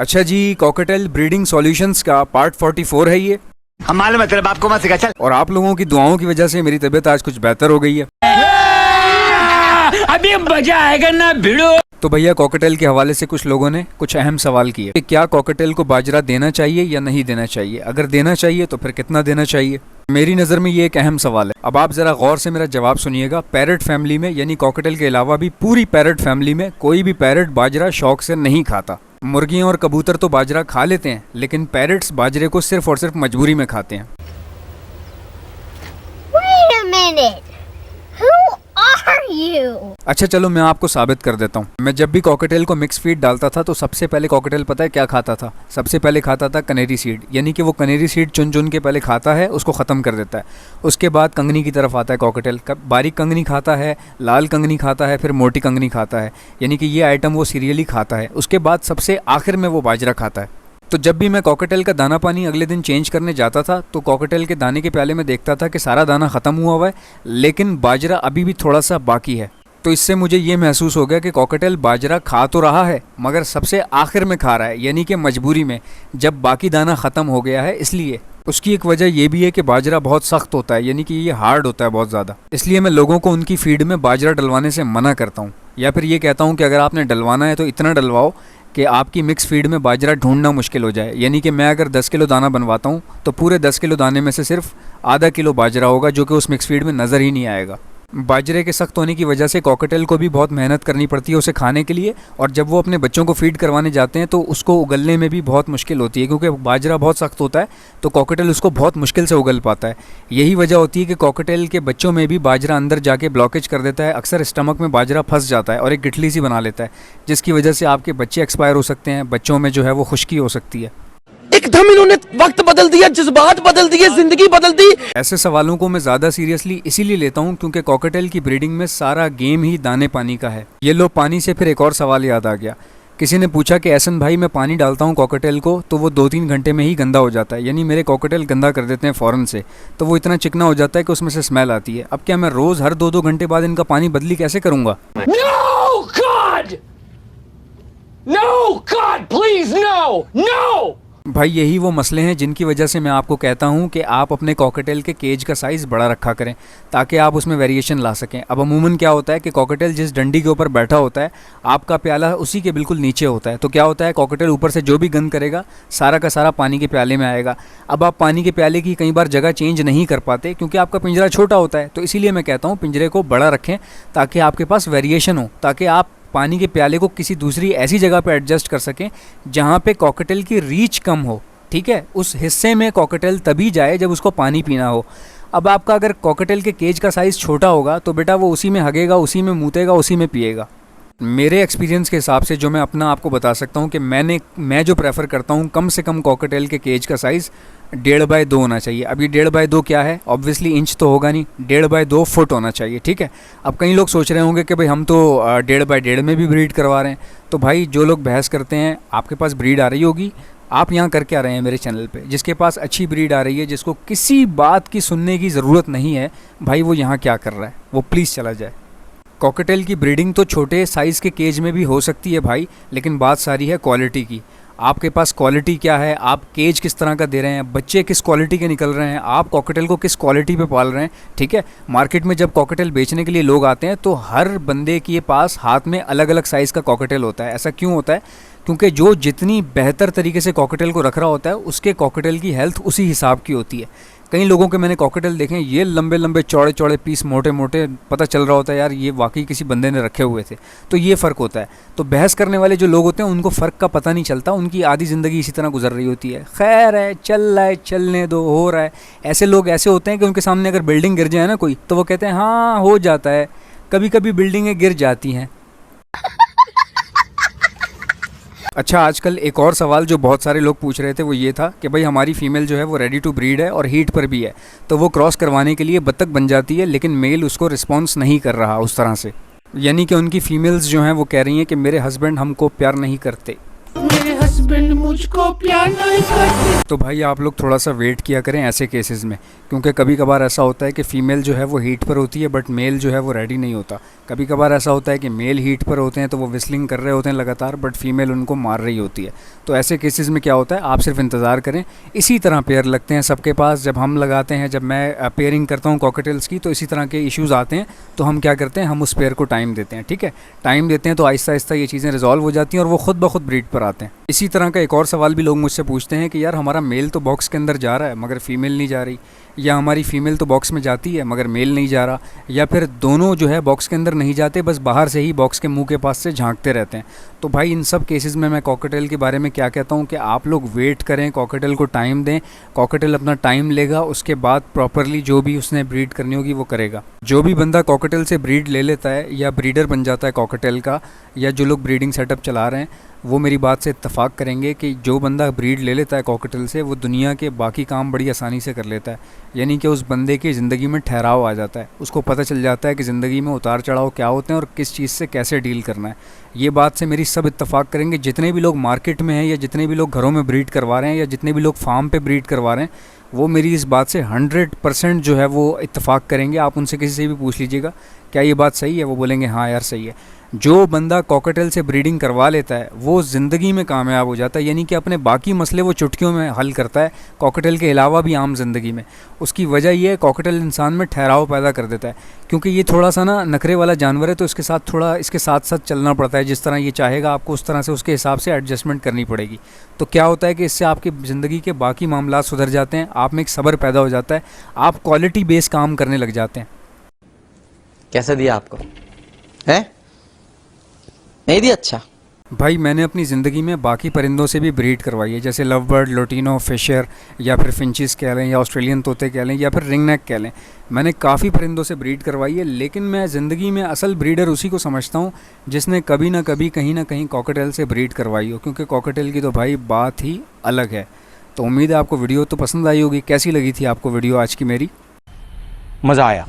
अच्छा जी, cocktail breeding solutions का part 44 है ये। हम मालूम है तेरे बाप को मत सिखा, चल। और आप लोगों की दुआओं की वजह से मेरी तबीयत आज कुछ बेहतर हो गई है। अभी मजा आएगा ना भिड़ो। तो भैया कॉकटेल के हवाले से कुछ लोगों ने कुछ अहम सवाल किए कि क्या कॉकटेल को बाजरा देना चाहिए या नहीं देना चाहिए, अगर देना चाहिए तो फिर कितना देना चाहिए। मेरी नज़र में ये एक अहम सवाल है। अब आप ज़रा गौर से मेरा जवाब सुनिएगा। पैरट फैमिली में यानी कॉकटेल के अलावा भी पूरी पैरट फैमिली में कोई भी पैरट बाजरा शौक से नहीं खाता। मुर्गियाँ और कबूतर तो बाजरा खा लेते हैं, लेकिन पैरट्स बाजरे को सिर्फ और सिर्फ मजबूरी में खाते हैं। Wait a minute. Who are you? अच्छा चलो मैं आपको साबित कर देता हूँ। मैं जब भी कॉकटेल को मिक्स फीड डालता था तो सबसे पहले कॉकटेल पता है क्या खाता था? सबसे पहले खाता था कनेरी सीड, यानी कि वो कनेरी सीड चुन चुन के पहले खाता है, उसको ख़त्म कर देता है। उसके बाद कंगनी की तरफ आता है कॉकटेल। बारीक कंगनी खाता है, लाल कंगनी खाता है, फिर मोटी कंगनी खाता है, यानी कि ये आइटम वो सीरियली खाता है। उसके बाद सबसे आखिर में वो बाजरा खाता है। तो जब भी मैं कॉकटेल का दाना पानी अगले दिन चेंज करने जाता था तो कॉकटेल के दाने के प्याले में देखता था कि सारा दाना ख़त्म हुआ हुआ है, लेकिन बाजरा अभी भी थोड़ा सा बाकी है। तो इससे मुझे ये महसूस हो गया कि कॉकटेल बाजरा खा तो रहा है मगर सबसे आखिर में खा रहा है, यानी कि मजबूरी में, जब बाकी दाना ख़त्म हो गया है इसलिए। उसकी एक वजह यह भी है कि बाजरा बहुत सख्त होता है, यानी कि ये हार्ड होता है बहुत ज़्यादा। इसलिए मैं लोगों को उनकी फीड में बाजरा डलवाने से मना करता हूँ, या फिर ये कहता हूँ कि अगर आपने डलवाना है तो इतना डलवाओ कि आपकी मिक्स फीड में बाजरा ढूंढना मुश्किल हो जाए। यानी कि मैं अगर 10 किलो दाना बनवाता हूँ तो पूरे 10 किलो दाने में से सिर्फ आधा किलो बाजरा होगा, जो कि उस मिक्स फीड में नज़र ही नहीं आएगा। बाजरे के सख्त होने की वजह से कॉकटेल को भी बहुत मेहनत करनी पड़ती है उसे खाने के लिए, और जब वो अपने बच्चों को फीड करवाने जाते हैं तो उसको उगलने में भी बहुत मुश्किल होती है, क्योंकि बाजरा बहुत सख्त होता है तो कॉकटेल उसको बहुत मुश्किल से उगल पाता है। यही वजह होती है कि कॉकटेल के बच्चों में भी बाजरा अंदर जाके ब्लॉकेज कर देता है। अक्सर स्टमक में बाजरा फंस जाता है और एक गिठली सी बना लेता है, जिसकी वजह से आपके बच्चे एक्सपायर हो सकते हैं, बच्चों में जो है वो खुश्की हो सकती है। एकदम इन्होंने वक्त बदल दिया, जज्बात बदल दिए, जिंदगी बदल दी। ऐसे सवालों को मैं ज़्यादा सीरियसली इसीलिए लेता हूँ क्योंकि कॉकटेल की ब्रीडिंग में सारा गेम ही दाने पानी का है। ये लो पानी से फिर एक और सवाल याद आ गया। किसी ने पूछा कि एहसन भाई मैं पानी डालता हूँ कॉकटेल को तो वो 2-3 घंटे में ही गंदा हो जाता है, यानी मेरे कॉकटेल गंदा कर देते हैं फ़ौरन से, तो वो इतना चिकना हो जाता है कि उसमें से स्मेल आती है। अब क्या मैं रोज़ हर 2-2 घंटे बाद इनका पानी बदली कैसे करूँगा? No God! No God! Please no! No! भाई यही वो मसले हैं जिनकी वजह से मैं आपको कहता हूँ कि आप अपने कॉकटेल के केज का साइज़ बड़ा रखा करें ताकि आप उसमें वेरिएशन ला सकें। अब अमूमन क्या होता है कि कॉकटेल जिस डंडी के ऊपर बैठा होता है, आपका प्याला उसी के बिल्कुल नीचे होता है, तो क्या होता है कॉकटेल ऊपर से जो भी गंद करेगा सारा का सारा पानी के प्याले में आएगा। अब आप पानी के प्याले की कई बार जगह चेंज नहीं कर पाते क्योंकि आपका पिंजरा छोटा होता है, तो इसीलिए मैं कहता हूँ पिंजरे को बड़ा रखें ताकि आपके पास वेरिएशन हो, ताकि आप पानी के प्याले को किसी दूसरी ऐसी जगह पर एडजस्ट कर सकें जहाँ पे कॉकटेल की रीच कम हो। ठीक है, उस हिस्से में कॉकटेल तभी जाए जब उसको पानी पीना हो। अब आपका अगर कॉकटेल के केज का साइज़ छोटा होगा तो बेटा वो उसी में हगेगा, उसी में मूतेगा, उसी में पिएगा। मेरे एक्सपीरियंस के हिसाब से जो मैं अपना आपको बता सकता हूँ कि मैं जो प्रेफर करता हूँ, कम से कम कॉकटेल के केज का साइज़ 1.5 बाय 2 होना चाहिए। अब ये 1.5 बाय 2 क्या है? ऑब्वियसली इंच तो होगा नहीं, 1.5 बाय 2 फुट होना चाहिए। ठीक है, अब कई लोग सोच रहे होंगे कि भाई हम तो 1.5 बाय 1.5 में भी ब्रीड करवा रहे हैं। तो भाई जो लोग बहस करते हैं, आपके पास ब्रीड आ रही होगी, आप यहाँ करके आ रहे हैं मेरे चैनल पे। जिसके पास अच्छी ब्रीड आ रही है, जिसको किसी बात की सुनने की ज़रूरत नहीं है, भाई वो यहाँ क्या कर रहा है, वो प्लीज़ चला जाए। कॉकटेल की ब्रीडिंग तो छोटे साइज़ के केज में भी हो सकती है भाई, लेकिन बात सारी है क्वालिटी की। आपके पास क्वालिटी क्या है, आप केज किस तरह का दे रहे हैं, बच्चे किस क्वालिटी के निकल रहे हैं, आप कॉकटेल को किस क्वालिटी पे पाल रहे हैं। ठीक है, मार्केट में जब कॉकटेल बेचने के लिए लोग आते हैं तो हर बंदे के पास हाथ में अलग अलग साइज़ का कॉकटेल होता है। ऐसा क्यों होता है? क्योंकि जो जितनी बेहतर तरीके से कॉकटेल को रख रहा होता है उसके कॉकटेल की हेल्थ उसी हिसाब की होती है। कई लोगों के मैंने कॉकटेल देखे हैं, ये लंबे लंबे चौड़े चौड़े पीस, मोटे मोटे, पता चल रहा होता है यार ये वाकई किसी बंदे ने रखे हुए थे। तो ये फ़र्क होता है। तो बहस करने वाले जो लोग होते हैं उनको फ़र्क का पता नहीं चलता, उनकी आधी ज़िंदगी इसी तरह गुजर रही होती है। खैर है, चल रहा है, चलने दो, हो रहा है। ऐसे लोग ऐसे होते हैं कि उनके सामने अगर बिल्डिंग गिर जाए ना कोई, तो वो कहते हैं हाँ हो जाता है, कभी कभी बिल्डिंगें गिर जाती हैं। अच्छा, आजकल एक और सवाल जो बहुत सारे लोग पूछ रहे थे वो ये था कि भाई हमारी फ़ीमेल जो है वो रेडी टू ब्रीड है और हीट पर भी है, तो वो क्रॉस करवाने के लिए बत्तख बन जाती है, लेकिन मेल उसको रिस्पॉन्स नहीं कर रहा उस तरह से। यानी कि उनकी फ़ीमेल्स जो हैं वो कह रही हैं कि मेरे हस्बैंड हमको प्यार नहीं करते। हस्बैंड मुझको प्यार नहीं करते। तो भाई आप लोग थोड़ा सा वेट किया करें ऐसे केसेस में, क्योंकि कभी कभार ऐसा होता है कि फ़ीमेल जो है वो हीट पर होती है बट मेल जो है वो रेडी नहीं होता। कभी कभार ऐसा होता है कि मेल हीट पर होते हैं तो वो विस्लिंग कर रहे होते हैं लगातार, बट फीमेल उनको मार रही होती है। तो ऐसे केसेस में क्या होता है, आप सिर्फ इंतज़ार करें। इसी तरह पेयर लगते हैं सबके पास, जब हम लगाते हैं, जब मैं पेयरिंग करता हूँ कॉकटेल्स की, तो इसी तरह के इश्यूज़ आते हैं। तो हम क्या करते हैं, हम उस पेयर को टाइम देते हैं, ठीक है। टाइम देते हैं तो आहिस्ता आहिस्ता ये चीज़ें रिजॉल्व हो जाती हैं और वो खुद ब खुद ब्रीड पर आते हैं। इसी तरह का एक और सवाल भी लोग मुझसे पूछते हैं कि यार हमारा मेल तो बॉक्स के अंदर जा रहा है मगर फ़ीमेल नहीं जा रही, या हमारी फ़ीमेल तो बॉक्स में जाती है मगर मेल नहीं जा रहा, या फिर दोनों जो है बॉक्स के अंदर नहीं जाते, बस बाहर से ही बॉक्स के मुंह के पास से झांकते रहते हैं। तो भाई इन सब केसेस में मैं कॉकटेल के बारे में क्या कहता हूँ कि आप लोग वेट करें, कॉकटेल को टाइम दें। कॉकटेल अपना टाइम लेगा, उसके बाद प्रॉपरली जो भी उसने ब्रीड करनी होगी वो करेगा। जो भी बंदा कॉकटेल से ब्रीड ले लेता है या ब्रीडर बन जाता है कॉकटेल का, या जो लोग ब्रीडिंग सेटअप चला रहे हैं, वो मेरी बात से इत्तेफाक करेंगे कि जो बंदा ब्रीड ले लेता है कॉकटेल से, वो दुनिया के बाकी काम बड़ी आसानी से कर लेता है। यानी कि उस बंदे की ज़िंदगी में ठहराव आ जाता है, उसको पता चल जाता है कि ज़िंदगी में उतार चढ़ाव क्या होते हैं और किस चीज़ से कैसे डील करना है। ये बात से मेरी सब इत्तेफाक करेंगे। जितने भी लोग मार्केट में हैं या जितने भी लोग घरों में ब्रीड करवा रहे हैं या जितने भी लोग फार्म पे ब्रीड करवा रहे हैं, वो मेरी इस बात से 100% जो है वो इत्तेफाक करेंगे। आप उनसे किसी से भी पूछ लीजिएगा क्या ये बात सही है, वो बोलेंगे हाँ यार सही है। जो बंदा कॉकटेल से ब्रीडिंग करवा लेता है वो ज़िंदगी में कामयाब हो जाता है, यानी कि अपने बाकी मसले वो चुटकियों में हल करता है, कॉकटेल के अलावा भी आम ज़िंदगी में। उसकी वजह ये है, कॉकटेल इंसान में ठहराव पैदा कर देता है, क्योंकि ये थोड़ा सा ना नखरे वाला जानवर है, तो इसके साथ थोड़ा इसके साथ साथ चलना पड़ता है। जिस तरह ये चाहेगा आपको उस तरह से उसके हिसाब से एडजस्टमेंट करनी पड़ेगी। तो क्या होता है कि इससे आपकी ज़िंदगी के बाकी मामला सुधर जाते हैं, आप में एक सब्र पैदा हो जाता है, आप क्वालिटी बेस्ड काम करने लग जाते हैं। कैसे दिया आपको है? नहीं दिया? अच्छा भाई मैंने अपनी ज़िंदगी में बाकी परिंदों से भी ब्रीड करवाई है, जैसे लव बर्ड, लोटिनो, फिशर, या फिर फिंचिस कह लें, या ऑस्ट्रेलियन तोते कह लें, या फिर रिंगनेक कह लें। मैंने काफ़ी परिंदों से ब्रीड करवाई है, लेकिन मैं ज़िंदगी में असल ब्रीडर उसी को समझता हूँ जिसने कभी ना कभी कहीं ना कहीं कॉकटेल से ब्रीड करवाई हो, क्योंकि कॉकटेल की तो भाई बात ही अलग है। तो उम्मीद है आपको वीडियो तो पसंद आई होगी। कैसी लगी थी आपको वीडियो आज की मेरी? मज़ा आया।